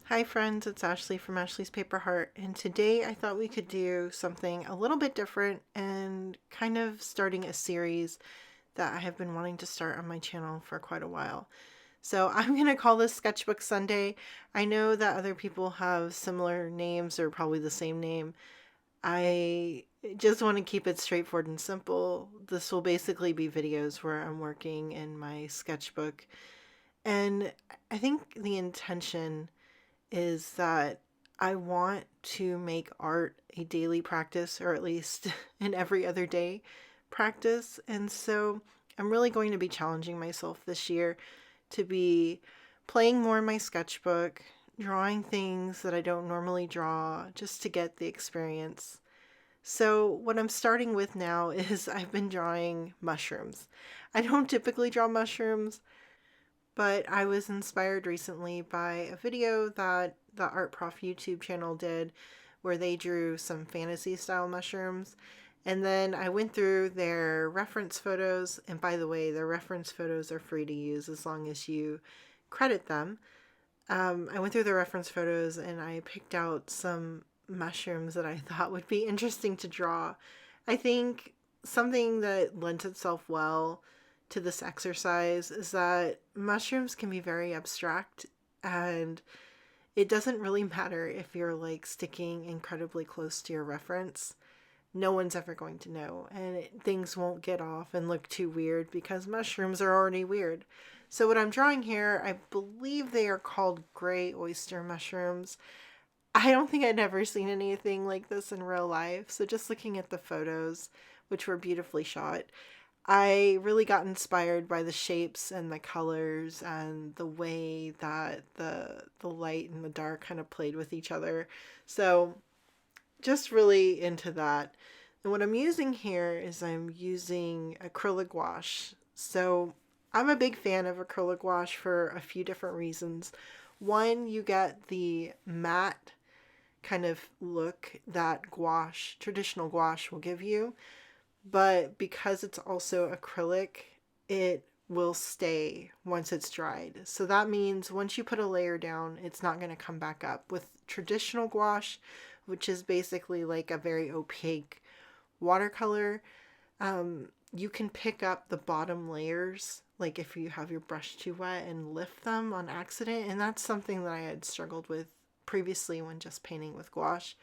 Hi friends, it's Ashley from Ashley's Paper Heart, and today I thought we could do something a little bit different and kind of starting a series that I have been wanting to start on my channel for quite a while. So I'm going to call this Sketchbook Sunday. I know that other people have similar names or probably the same name. I just want to keep it straightforward and simple. This will basically be videos where I'm working in my sketchbook, and I think the intention is that I want to make art a daily practice, or at least an every other day practice. And so I'm really going to be challenging myself this year to be playing more in my sketchbook, drawing things that I don't normally draw just to get the experience. So, what I'm starting with now is I've been drawing mushrooms. I don't typically draw mushrooms, but I was inspired recently by a video that the Art Prof YouTube channel did where they drew some fantasy style mushrooms. And then I went through their reference photos. And by the way, their reference photos are free to use as long as you credit them. I went through the reference photos and I picked out some mushrooms that I thought would be interesting to draw. I think something that lends itself well to this exercise is that mushrooms can be very abstract, and it doesn't really matter if you're like sticking incredibly close to your reference. No one's ever going to know, and things won't get off and look too weird because mushrooms are already weird. So, what I'm drawing here, I believe they are called gray oyster mushrooms. I don't think I'd ever seen anything like this in real life. So, just looking at the photos, which were beautifully shot, I really got inspired by the shapes and the colors and the way that the light and the dark kind of played with each other. So just really into that. And what I'm using here is I'm using acrylic gouache. So I'm a big fan of acrylic gouache for a few different reasons. One, you get the matte kind of look that gouache, traditional gouache, will give you, but because it's also acrylic, it will stay once it's dried. So that means once you put a layer down, it's not going to come back up. With traditional gouache, which is basically like a very opaque watercolor, you can pick up the bottom layers, like if you have your brush too wet, and lift them on accident. And that's something that I had struggled with previously when just painting with gouache.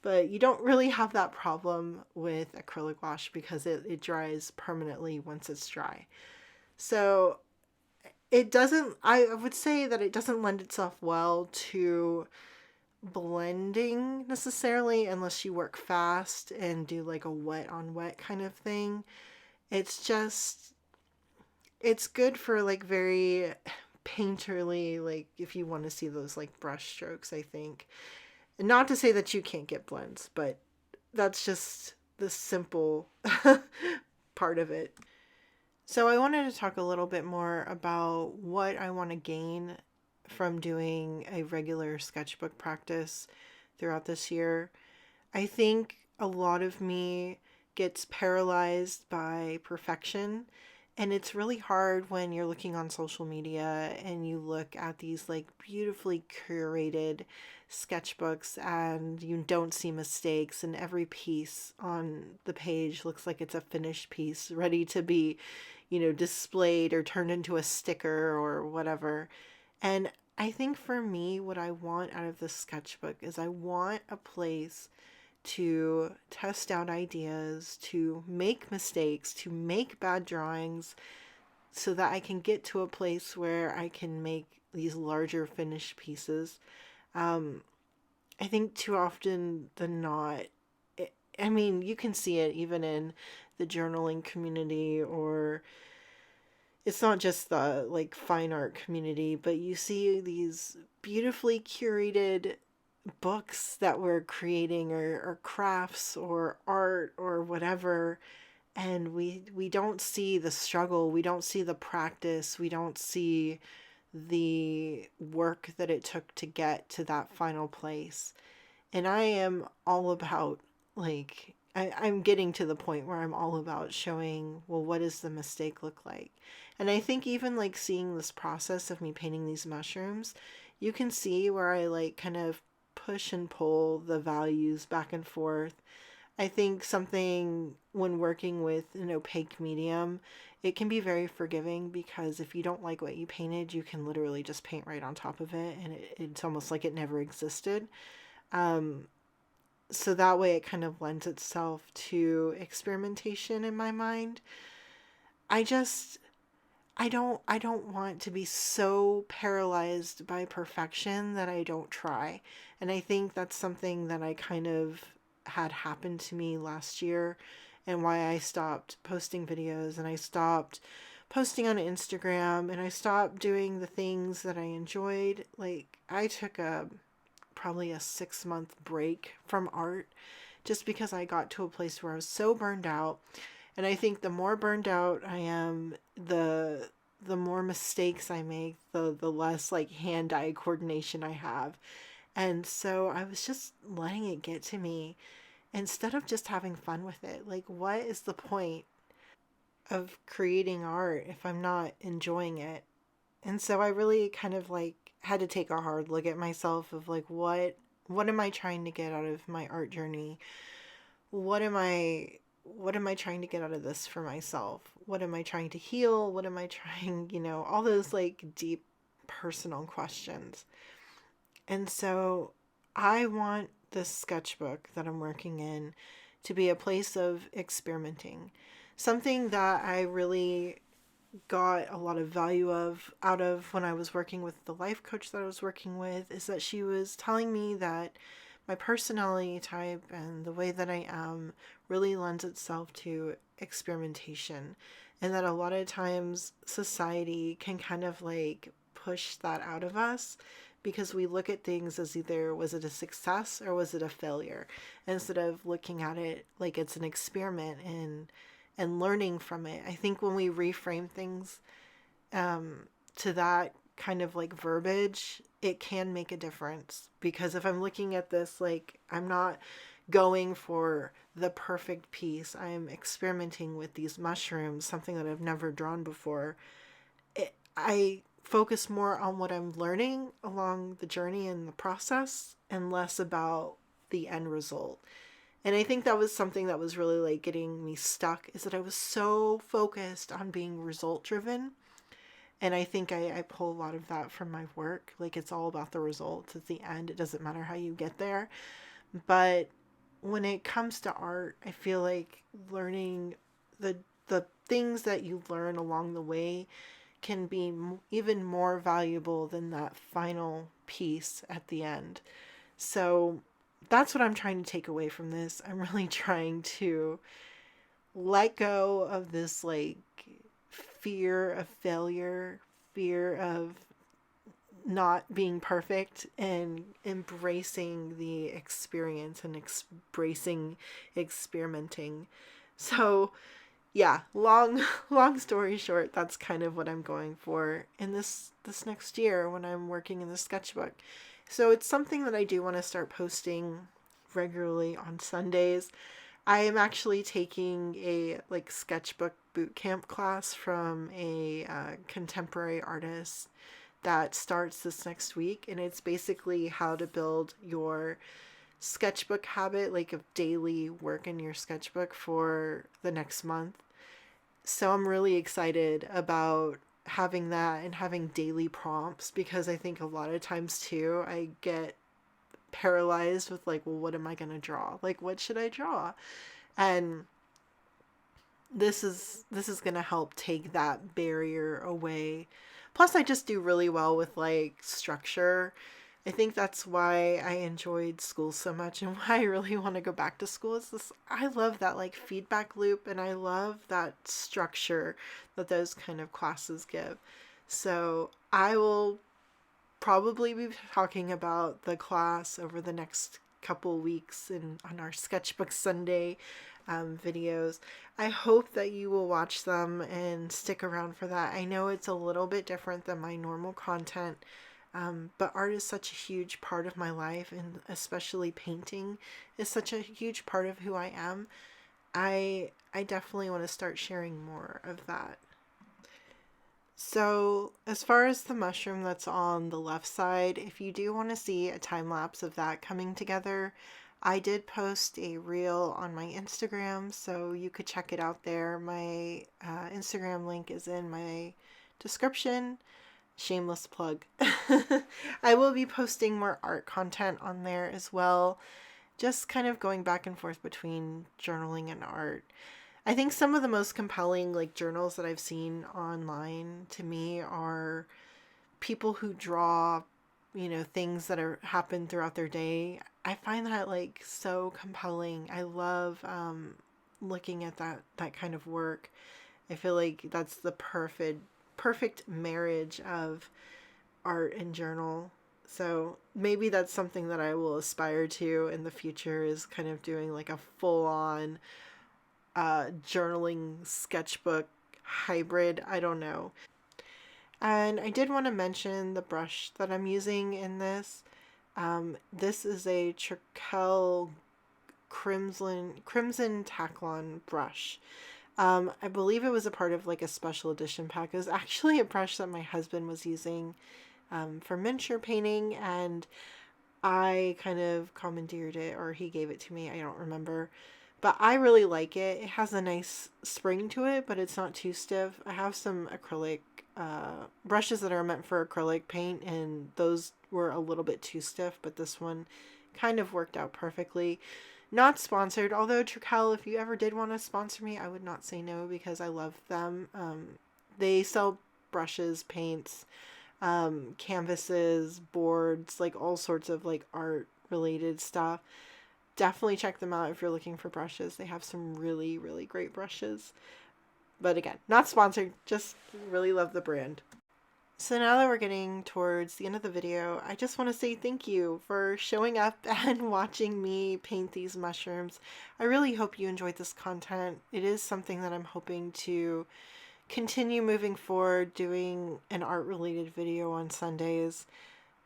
But you don't really have that problem with acrylic gouache because it dries permanently once it's dry. So it doesn't, I would say that it doesn't lend itself well to blending necessarily unless you work fast and do like a wet on wet kind of thing. It's just, it's good for like very painterly, like if you want to see those like brush strokes, I think. And not to say that you can't get blends, but that's just the simple part of it. So I wanted to talk a little bit more about what I want to gain from doing a regular sketchbook practice throughout this year. I think a lot of me gets paralyzed by perfection. And it's really hard when you're looking on social media and you look at these like beautifully curated sketchbooks and you don't see mistakes, and every piece on the page looks like it's a finished piece ready to be, displayed or turned into a sticker or whatever. And I think for me, what I want out of this sketchbook is I want a place to test out ideas, to make mistakes, to make bad drawings, so that I can get to a place where I can make these larger finished pieces. Um, I think too often than not, I mean, you can see it even in the journaling community, or it's not just the like fine art community, but you see these beautifully curated books that we're creating, or crafts or art or whatever, and we don't see the struggle, we don't see the practice, we don't see the work that it took to get to that final place. And I am all about, like, I'm getting to the point where I'm all about showing, well, what does the mistake look like? And I think even like seeing this process of me painting these mushrooms, you can see where I like kind of push and pull the values back and forth. I think something when working with an opaque medium, it can be very forgiving because if you don't like what you painted, you can literally just paint right on top of it and it's almost like it never existed. Um, so that way it kind of lends itself to experimentation in my mind. I just I don't want to be so paralyzed by perfection that I don't try. And I think that's something that I kind of had happen to me last year and why I stopped posting videos and I stopped posting on Instagram and I stopped doing the things that I enjoyed. Like I took a probably a 6 month break from art just because I got to a place where I was so burned out. And I think the more burned out I am, the more mistakes I make, the less like hand-eye coordination I have. And so I was just letting it get to me instead of just having fun with it. Like what is the point of creating art if I'm not enjoying it? And so I really kind of like had to take a hard look at myself of like what am I trying to get out of my art journey? What am I what am I trying to get out of this for myself? What am I trying to heal? What am I trying, all those like deep personal questions. And so I want this sketchbook that I'm working in to be a place of experimenting. Something that I really got a lot of value of out of when I was working with the life coach that I was working with is that she was telling me that my personality type and the way that I am really lends itself to experimentation, and that a lot of times society can kind of like push that out of us because we look at things as either was it a success or was it a failure instead of looking at it like it's an experiment and learning from it. I think when we reframe things to that kind of like verbiage, it can make a difference. Because if I'm looking at this like I'm not going for the perfect piece, I'm experimenting with these mushrooms, something that I've never drawn before. I focus more on what I'm learning along the journey and the process and less about the end result. And I think that was something that was really like getting me stuck is that I was so focused on being result driven. And I think I pull a lot of that from my work. Like it's all about the results at the end. It doesn't matter how you get there. But when it comes to art, I feel like learning the things that you learn along the way can be even more valuable than that final piece at the end. So that's what I'm trying to take away from this. I'm really trying to let go of this like fear of failure, fear of not being perfect, and embracing the experience and embracing experimenting. So, yeah, long long story short, that's kind of what I'm going for in this next year when I'm working in the sketchbook. So it's something that I do want to start posting regularly on Sundays. I am actually taking a like sketchbook boot camp class from a contemporary artist that starts this next week, and it's basically how to build your sketchbook habit, like of daily work in your sketchbook for the next month. So I'm really excited about having that and having daily prompts because I think a lot of times too I get paralyzed with like, well, what am I going to draw? Like what should I draw? And this is going to help take that barrier away. Plus I just do really well with like structure. I think that's why I enjoyed school so much and why I really want to go back to school is this I love that like feedback loop and I love that structure that those kind of classes give. So I will probably be talking about the class over the next couple weeks and on our Sketchbook Sunday videos. I hope that you will watch them and stick around for that. I know it's a little bit different than my normal content, but art is such a huge part of my life, and especially painting is such a huge part of who I am. I definitely want to start sharing more of that. So as far as the mushroom that's on the left side, if you do want to see a time lapse of that coming together, I did post a reel on my Instagram, so you could check it out there. My Instagram link is in my description. Shameless plug. I will be posting more art content on there as well, just kind of going back and forth between journaling and art. I think some of the most compelling like journals that I've seen online to me are people who draw, things that are happen throughout their day. I find that like so compelling. I love looking at that kind of work. I feel like that's the perfect marriage of art and journal. So maybe that's something that I will aspire to in the future, is kind of doing like a full on journaling sketchbook hybrid. I don't know. And I did want to mention the brush that I'm using in this. This is a Trekell Crimson Taklon brush. I believe it was a part of like a special edition pack. It was actually a brush that my husband was using for miniature painting, and I kind of commandeered it, or he gave it to me. I don't remember. But I really like it. It has a nice spring to it, but it's not too stiff. I have some acrylic brushes that are meant for acrylic paint, and those were a little bit too stiff, but this one kind of worked out perfectly. Not sponsored, although Trekell, if you ever did want to sponsor me, I would not say no because I love them. They sell brushes, paints, canvases, boards, like all sorts of like art related stuff. Definitely check them out if you're looking for brushes. They have some really, really great brushes. But again, not sponsored, just really love the brand. So now that we're getting towards the end of the video, I just want to say thank you for showing up and watching me paint these mushrooms. I really hope you enjoyed this content. It is something that I'm hoping to continue moving forward, doing an art related video on Sundays.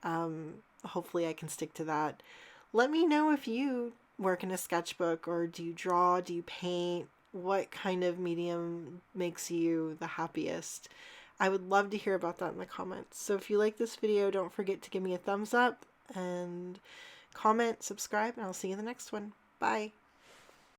Hopefully I can stick to that. Let me know if you work in a sketchbook, or do you draw, do you paint, what kind of medium makes you the happiest. I would love to hear about that in the comments. So if you like this video, don't forget to give me a thumbs up and comment, subscribe, and I'll see you in the next one. Bye.